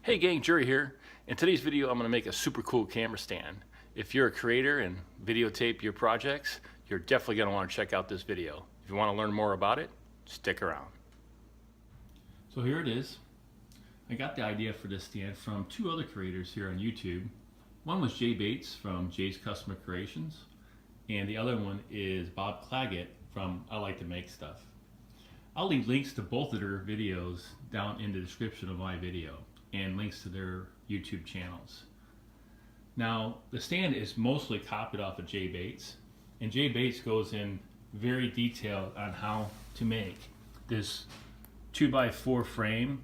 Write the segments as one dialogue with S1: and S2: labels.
S1: Hey gang, Jerry here. In today's video, I'm going to make a super cool camera stand. If you're a creator and videotape your projects, you're definitely going to want to check out this video. If you want to learn more about it, stick around. So here it is. I got the idea for this stand from two other creators here on YouTube. One was Jay Bates from Jay's Customer Creations, and the other one is Bob Claggett from I Like to Make Stuff. I'll leave links to both of their videos down in the description of my video, and links to their YouTube channels. Now, the stand is mostly copied off of Jay Bates, and Jay Bates goes in very detailed on how to make this 2x4 frame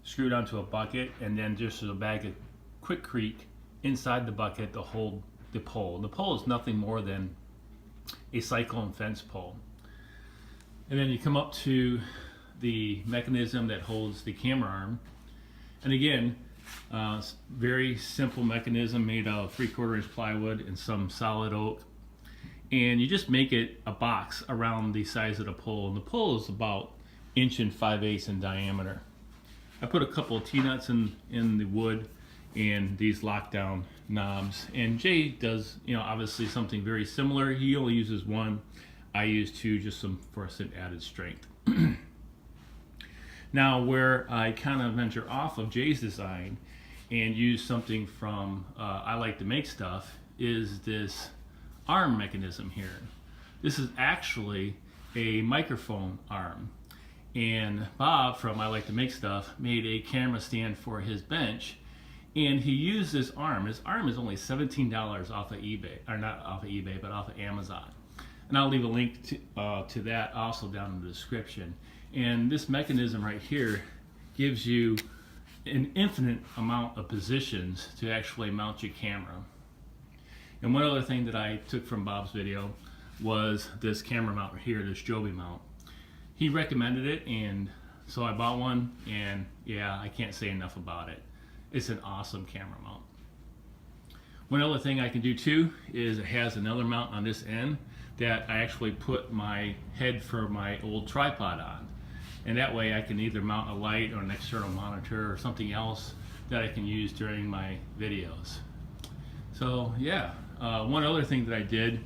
S1: screwed onto a bucket, and then just a bag of Quikrete inside the bucket to hold the pole. The pole is nothing more than a cyclone fence pole. And then you come up to the mechanism that holds the camera arm. And again, very simple mechanism made out of 3/4 inch plywood and some solid oak. And you just make it a box around the size of the pole. And the pole is about 1 5/8 in diameter. I put a couple of T-nuts in the wood and these lockdown knobs. And Jay does, obviously something very similar. He only uses one. I use two just for some added strength. Now, where I kind of venture off of Jay's design and use something from I Like to Make Stuff is this arm mechanism here. This is actually a microphone arm. And Bob from I Like to Make Stuff made a camera stand for his bench, and he used this arm. His arm is only $17 off of eBay, or not off of eBay, but off of Amazon. And I'll leave a link to that also down in the description. And this mechanism right here gives you an infinite amount of positions to actually mount your camera. And one other thing that I took from Bob's video was this camera mount right here, this Joby mount. He recommended it, and so I bought one, and yeah, I can't say enough about it. It's an awesome camera mount. One other thing I can do too is it has another mount on this end that I actually put my head for my old tripod on. And that way I can either mount a light or an external monitor or something else that I can use during my videos. So yeah, one other thing that I did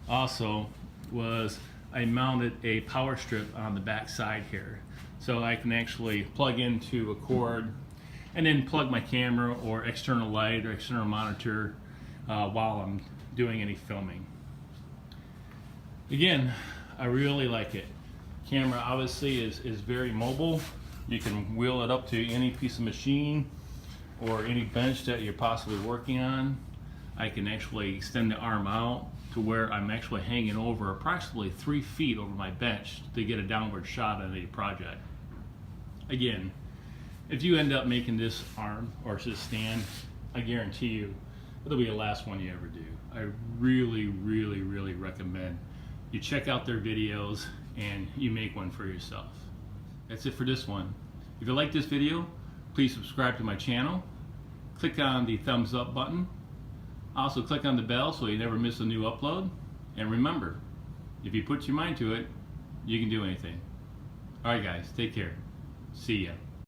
S1: also was I mounted a power strip on the back side here. So I can actually plug into a cord and then plug my camera or external light or external monitor while I'm doing any filming. Again, I really like it. Camera obviously is very mobile. You can wheel it up to any piece of machine or any bench that you're possibly working on. I can actually extend the arm out to where I'm actually hanging over approximately 3 feet over my bench to get a downward shot on a project. Again, if you end up making this arm or this stand, I guarantee you it'll be the last one you ever do. I really, really, really recommend you check out their videos and you make one for yourself. That's it for this one. If you like this video, please subscribe to my channel. Click on the thumbs up button. Also click on the bell so you never miss a new upload. And remember, if you put your mind to it, you can do anything. Alright guys, take care. See ya.